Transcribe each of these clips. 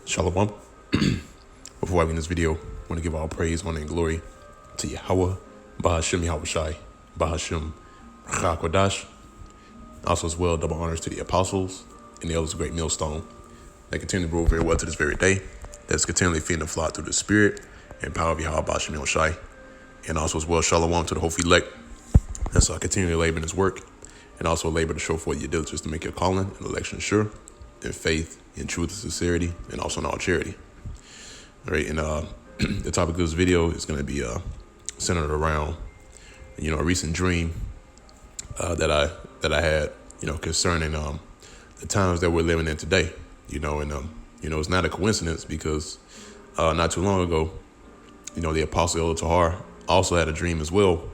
Shalom. Before I begin this video, I want to give all praise, honor, and glory to Yahweh, Bahashem Yahushai, Bahashem Rachakodash. Also as well, double honors to the apostles and the elders of Great Millstone that continue to grow very well to this very day, that's continually feeding the flock through the spirit and power of Yahweh, Bahashem Yahushai. And also as well, shalom to the whole elect that's continually laboring his work and also labor to show forth your diligence to make your calling and election sure in faith, in truth and sincerity, and also in all charity. All right, and the topic of this video is going to be centered around, a recent dream that I had, concerning the times that we're living in today. It's not a coincidence because not too long ago, the Apostle Elder Tahar also had a dream as well,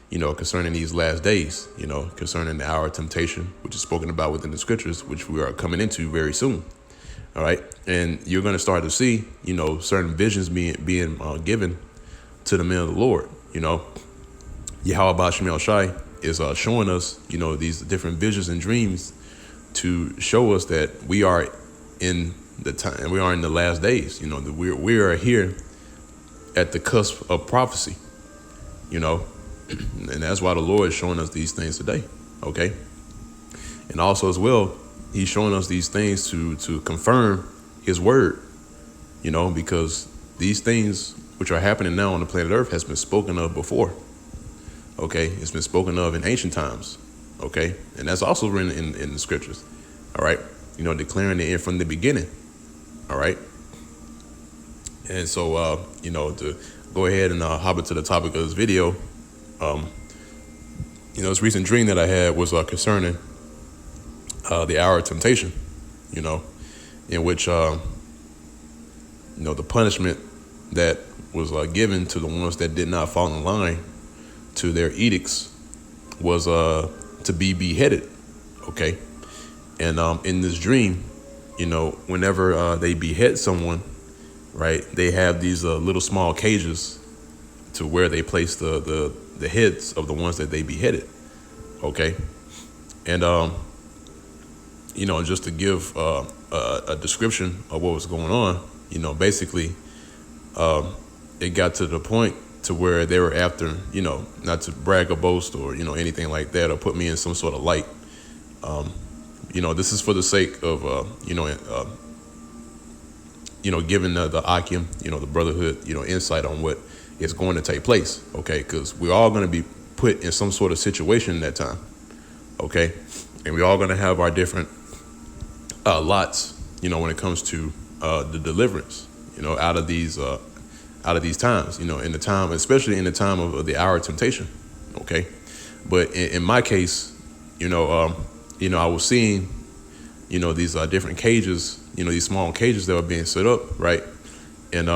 concerning these last days, concerning the hour of temptation, which is spoken about within the scriptures, which we are coming into very soon. All right. And you're going to start to see, certain visions being given to the men of the Lord. Yahweh Bashim Shai is showing us, these different visions and dreams to show us that we are in the time, we are in the last days, that we are here at the cusp of prophecy, and that's why the Lord is showing us these things today. OK. And also as well, he's showing us these things to confirm his word, because these things which are happening now on the planet Earth has been spoken of before. OK, it's been spoken of in ancient times. OK, and that's also written in the scriptures. All right. Declaring the end from the beginning. All right. And so, to go ahead and hop into the topic of this video, this recent dream that I had was concerning the hour of temptation, in which, the punishment that was given to the ones that did not fall in line to their edicts was to be beheaded. Okay. And in this dream, whenever they behead someone, right, they have these little small cages to where they place the heads of the ones that they beheaded. Okay. And, just to give a description of what was going on, basically, it got to the point to where they were after, not to brag or boast or, anything like that or put me in some sort of light. This is for the sake of, giving the Akim, the brotherhood, insight on what is going to take place. Okay. Because we're all going to be put in some sort of situation at that time. Okay. And we're all going to have our different lots, when it comes to the deliverance, out of these times, in the time, especially in the time of the hour of temptation. Okay. But in my case, I was seeing, these different cages, these small cages that were being set up. Right. And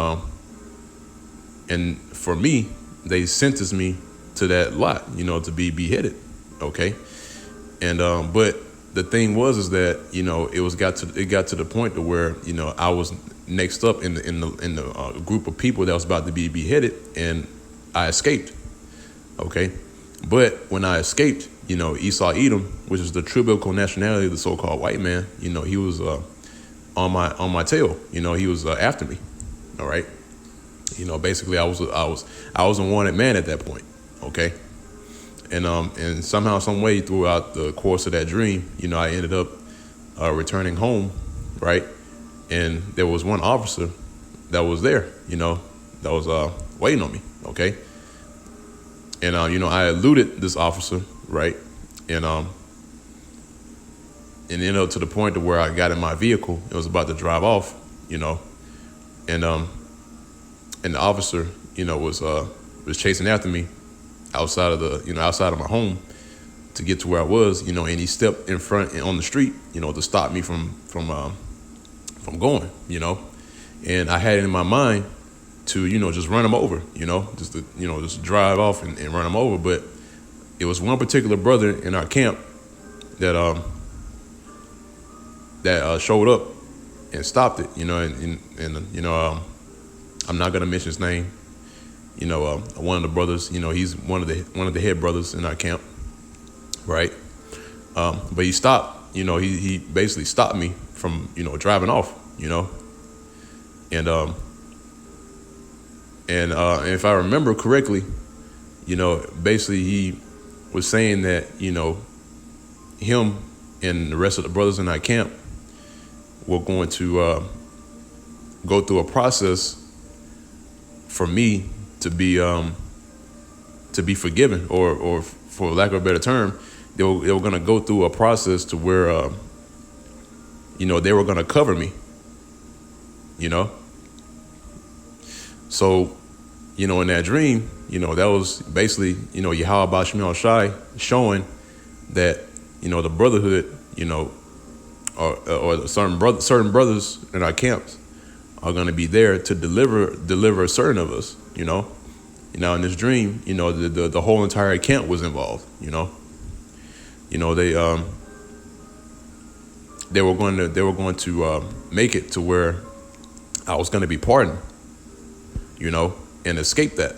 for me, they sentenced me to that lot, to be beheaded. Okay. And but the thing is that, it got to the point to where, I was next up in the group of people that was about to be beheaded, and I escaped. Okay. But when I escaped, Esau Edom, which is the true biblical nationality of the so-called white man, he was on my tail. He was after me. All right. Basically I was a wanted man at that point. Okay. And somehow, some way throughout the course of that dream, I ended up returning home, right? And there was one officer that was there, that was waiting on me, okay? And, I eluded this officer, right? And ended up to the point to where I got in my vehicle. It was about to drive off, and the officer, was chasing after me outside of my home to get to where I was, and he stepped in front and on the street, to stop me from going, and I had it in my mind to, just run him over, just drive off and run him over. But it was one particular brother in our camp that showed up and stopped it, and I'm not going to mention his name. One of the brothers, he's one of the head brothers in our camp, right? But he stopped, he basically stopped me from, driving off, And if I remember correctly, basically he was saying that, him and the rest of the brothers in our camp were going to go through a process for me to be forgiven, or for lack of a better term, they were going to go through a process to where they were going to cover me. So, in that dream, that was basically, Yahweh Bashmi Shai showing that, the brotherhood, or certain brothers in our camps are going to be there to deliver certain of us, Now in this dream, the whole entire camp was involved, they were going to make it to where I was going to be pardoned, and escape that,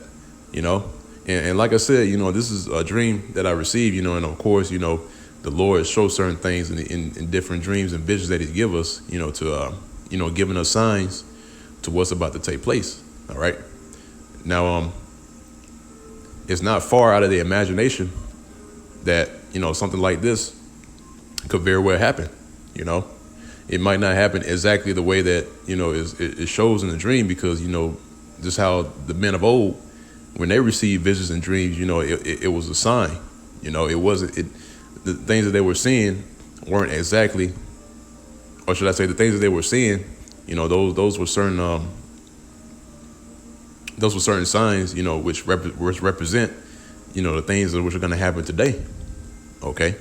and like I said, this is a dream that I received, and of course, the Lord shows certain things in different dreams and visions that He give us, to giving us signs to what's about to take place. All right. Now, it's not far out of the imagination that, something like this could very well happen. It might not happen exactly the way that, it shows in the dream, because, just how the men of old, when they received visions and dreams, it was a sign. It wasn't, the things that they were seeing weren't exactly, or should I say the things that they were seeing, those were certain signs, which represent, the things which are going to happen today. Okay.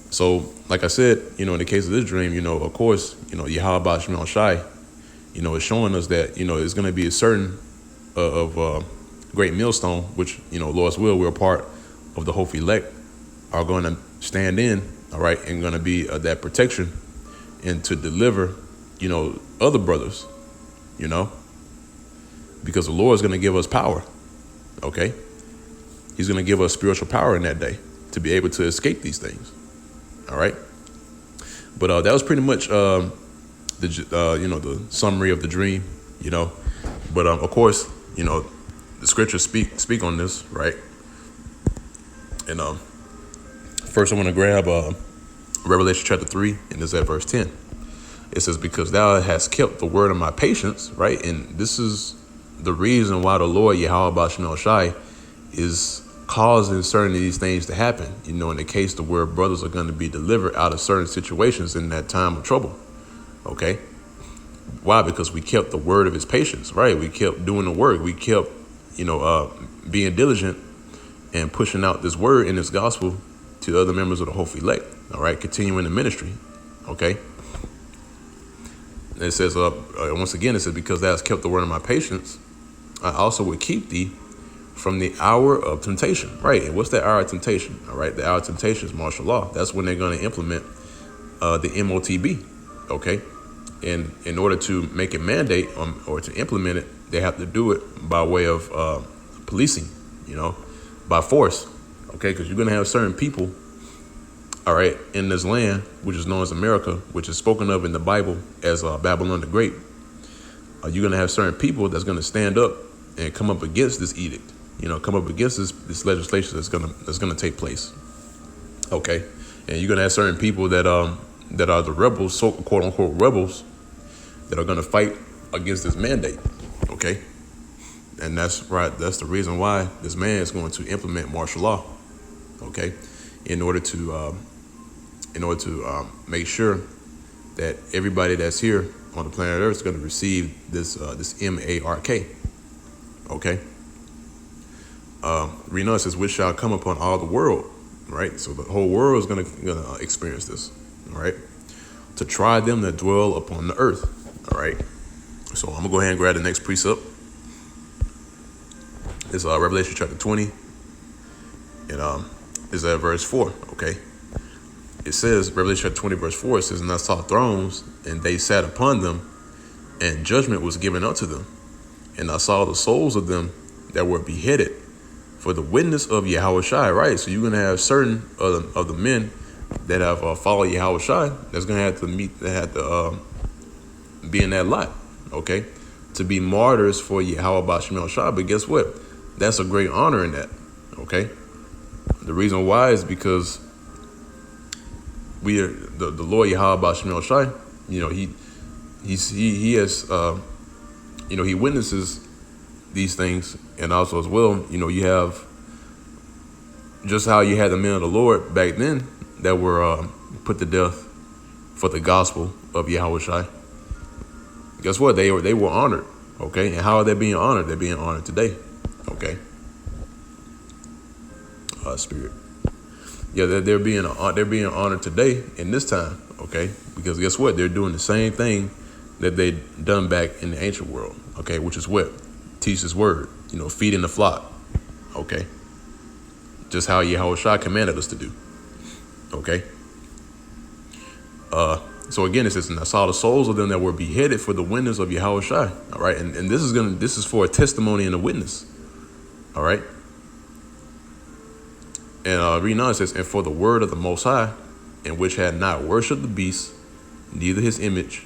So, like I said, in the case of this dream, of course, Yahweh Bashmi Shai, is showing us that, it's going to be a certain of great millstone, which, Lord's will, we're a part of the Hope elect, are going to stand in, all right, and going to be that protection and to deliver, other brothers, because the Lord is going to give us power, okay? He's going to give us spiritual power in that day to be able to escape these things, all right? But that was pretty much the summary of the dream, But of course, the scriptures speak on this, right? And first I want to grab Revelation chapter 3, and this is at verse 10. It says, because thou hast kept the word of my patience, right? And this is the reason why the Lord, Yahweh Bashmi Shai, is causing certain of these things to happen, in the case to where brothers are going to be delivered out of certain situations in that time of trouble. Okay. Why? Because we kept the word of His patience, right? We kept doing the work. We kept, being diligent and pushing out this word in this gospel to other members of the Hope elect. All right. Continuing the ministry. Okay. And it says, once again, it says, because thou hast kept the word of my patience, I also will keep thee from the hour of temptation. Right. And what's that hour of temptation? All right. The hour of temptation is martial law. That's when they're going to implement the MOTB. Okay. And in order to make a mandate or to implement it, they have to do it by way of policing, by force. Okay. Because you're going to have certain people, all right, in this land, which is known as America, which is spoken of in the Bible as Babylon the Great. You're going to have certain people that's going to stand up and come up against this edict, come up against this legislation that's going to take place. Okay. And you're going to have certain people that are the rebels, so quote unquote rebels, that are going to fight against this mandate. Okay. And that's right. That's the reason why this man is going to implement martial law. Okay. In order to make sure that everybody that's here on the planet Earth is going to receive this MARK. Okay. Rena says, which shall come upon all the world, right? So the whole world is going to experience this, all right? To try them that dwell upon the earth, all right? So I'm going to go ahead and grab the next precept. It's Revelation chapter 20, and is at verse 4, okay? It says, Revelation chapter 20, verse 4, it says, and I saw thrones, and they sat upon them, and judgment was given unto them. And I saw the souls of them that were beheaded for the witness of Yahweh Shai, right? So you're going to have certain of the men that have followed Yahweh Shai that's going to have to be in that lot, okay, to be martyrs for Yahweh Ba'Shem Shai. But guess what? That's a great honor in that, okay? The reason why is because we are the Lord Yahweh Ba'Shem Shai. You know, he has he witnesses these things, and also as well, you know, you have just how you had the men of the Lord back then that were put to death for the gospel of Yahweh Shai. Guess what? They were honored, okay? And how are they being honored? They're being honored today, okay? Spirit. Yeah, they're being honored today in this time, okay? Because guess what? They're doing the same thing that they done back in the ancient world, okay? Which is what? Teach His word, you know, feeding the flock, okay? Just how Yahweh Shai commanded us to do, okay? So again, it says, and I saw the souls of them that were beheaded for the witness of Yahweh Shai, all right? And this is for a testimony and a witness, all right? And reading on, it says, and for the word of the Most High, in which had not worshipped the beast, neither his image,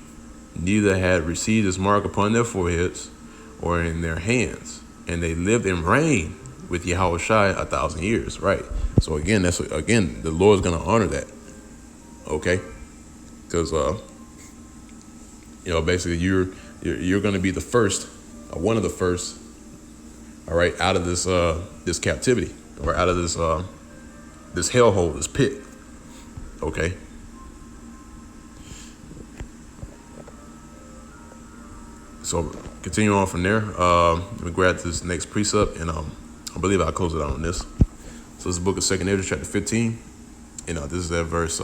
neither had received his mark upon their foreheads or in their hands, and they lived and reigned with Yahweh Shai 1,000 years, right? So again, the Lord's gonna honor that, okay? Because basically you're gonna be the first, one of the first, all right, out of this captivity, or out of this hellhole, this pit, okay? So continue on from there. Let me grab this next precept, and I believe I'll close it out on this. So this is the book of 2 Ezra, chapter 15, and this is at verse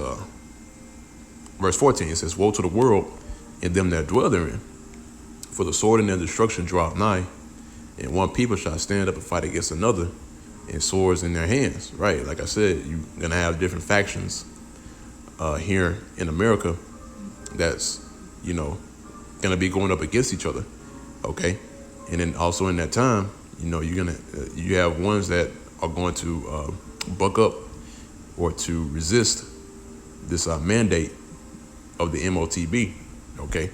14. It says, woe to the world and them that dwell therein, for the sword and their destruction draweth nigh, and one people shall stand up and fight against another, and swords in their hands, right? Like I said, you're going to have different factions here in America that's, going to be going up against each other, okay? And then also in that time, you have ones that are going to buck up or to resist this mandate of the MOTB, okay?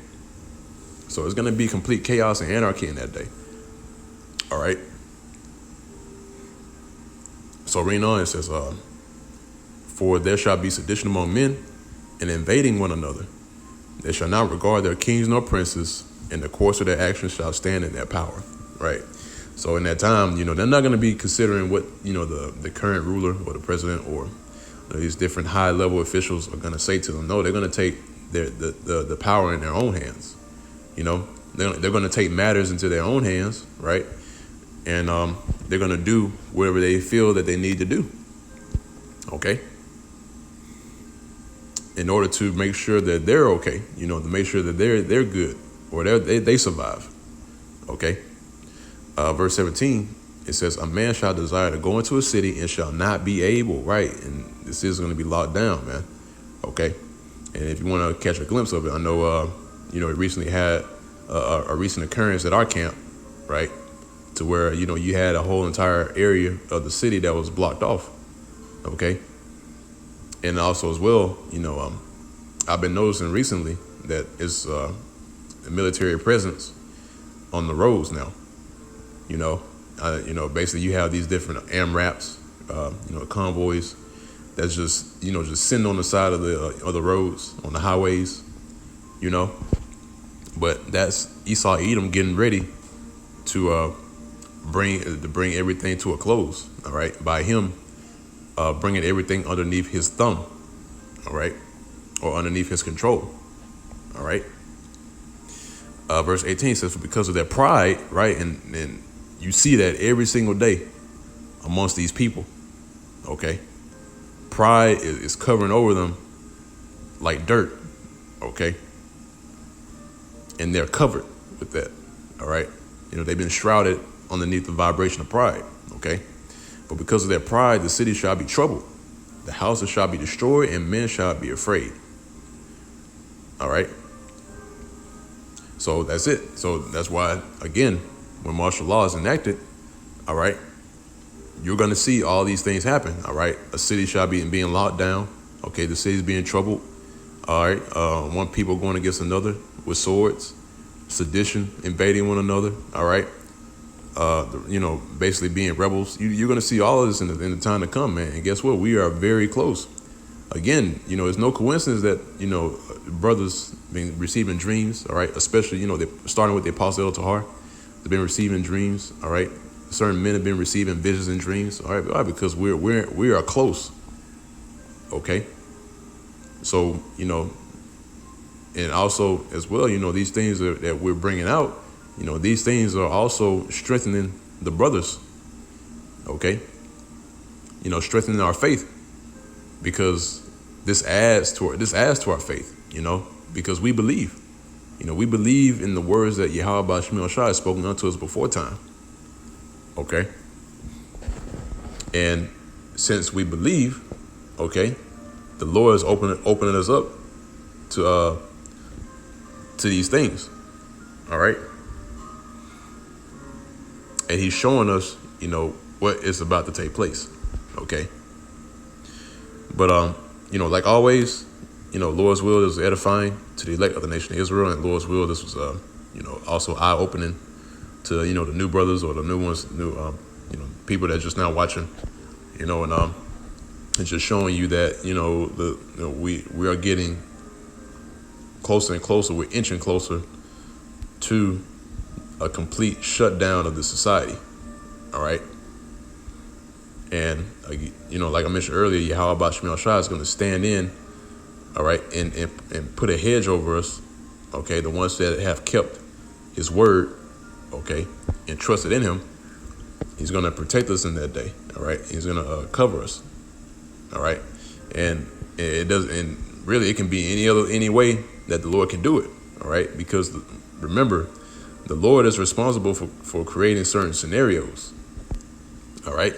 So it's going to be complete chaos and anarchy in that day, all right? So reading on, it says, for there shall be sedition among men, and invading one another. They shall not regard their kings nor princes, and the course of their actions shall stand in their power, right? So in that time, they're not going to be considering what, the current ruler or the president or these different high-level officials are going to say to them. No, they're going to take the power in their own hands. They're going to take matters into their own hands, right? And they're going to do whatever they feel that they need to do, okay? In order to make sure that they're okay, to make sure that they're good or they survive, okay? Verse 17, it says, a man shall desire to go into a city and shall not be able, right? And this is going to be locked down, man, okay? And if you want to catch a glimpse of it, I know, it recently had a recent occurrence at our camp, right? To where, you had a whole entire area of the city that was blocked off, okay? And also as well, I've been noticing recently that it's a military presence on the roads now. Basically you have these different AMRAPs, convoys that's just sitting on the side of the roads, on the highways, But that's Esau Edom getting ready to bring everything to a close, all right, by him bringing everything underneath his thumb, all right, or underneath his control, all right. Verse 18 says, for because of their pride, right, and you see that every single day amongst these people, okay, pride is covering over them like dirt, okay, and they're covered with that, all right. They've been shrouded underneath the vibration of pride, okay? But because of their pride, the city shall be troubled. The houses shall be destroyed, and men shall be afraid. All right? So that's it. So that's why, again, when martial law is enacted, all right, you're going to see all these things happen, all right? A city shall be being locked down, okay? The city's being troubled, all right? One people going against another with swords, sedition, invading one another, all right? Basically being rebels. You're going to see all of this in the time to come, man. And guess what? We are very close. Again, it's no coincidence that, brothers been receiving dreams, all right? Especially, they starting with the Apostle El Tahar. They've been receiving dreams, all right? Certain men have been receiving visions and dreams, all right? Why? Because we are close, okay? So, and also as well, these things that we're bringing out, these things are also strengthening the brothers, okay? Strengthening our faith, because this adds to our faith, because we believe. We believe in the words that Yahweh Ba'ashmi Shai has spoken unto us before time. Okay. And since we believe, okay, the Lord is opening us up to these things. All right. And he's showing us, what is about to take place. Okay. But like always, Lord's will is edifying to the elect of the nation of Israel, and Lord's will, this was, also eye-opening to, the new brothers or the new ones, people that are just now watching, and it's just showing you that, we are getting closer and closer. We're inching closer to a complete shutdown of the society. All right. And, like I mentioned earlier, Yahweh Ba'ashmi Shai is going to stand in, all right, and put a hedge over us, okay, the ones that have kept his word, okay, and trusted in him. He's going to protect us in that day, all right. He's going to cover us, all right. And it does, and really it can be any way that the Lord can do it, all right, because remember, the Lord is responsible for creating certain scenarios, all right.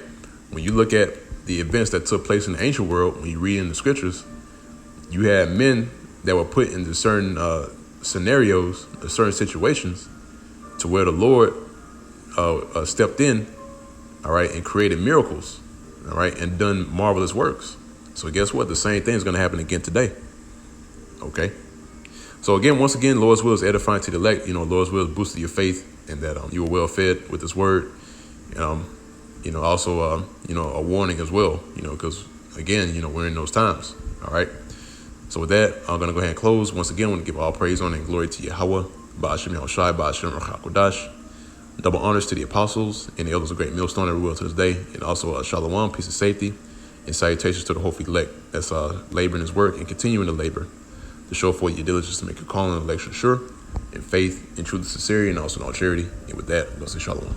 When you look at the events that took place in the ancient world, when you read in the scriptures, you had men that were put into certain scenarios, certain situations, to where the Lord stepped in, all right, and created miracles, all right, and done marvelous works. So guess what? The same thing is going to happen again today. Okay. So again, once again, Lord's will is edifying to the elect. Lord's will is boosting your faith, and that you are well fed with His word. Also, a warning as well, because again, we're in those times. All right. So with that, I'm going to go ahead and close. Once again, I want to give all praise, honor, and glory to Yahweh, Ba'ashmi Shai, Ba'ashmi Kodash. Double honors to the apostles and the elders of Great Millstone every will to this day. And also shalom, peace and safety, and salutations to the whole elect that's laboring His work and continuing to labor to show forth your diligence to make your calling and election sure, in faith, in truth and sincerity, and also in all charity. And with that, I'm going to say shalom.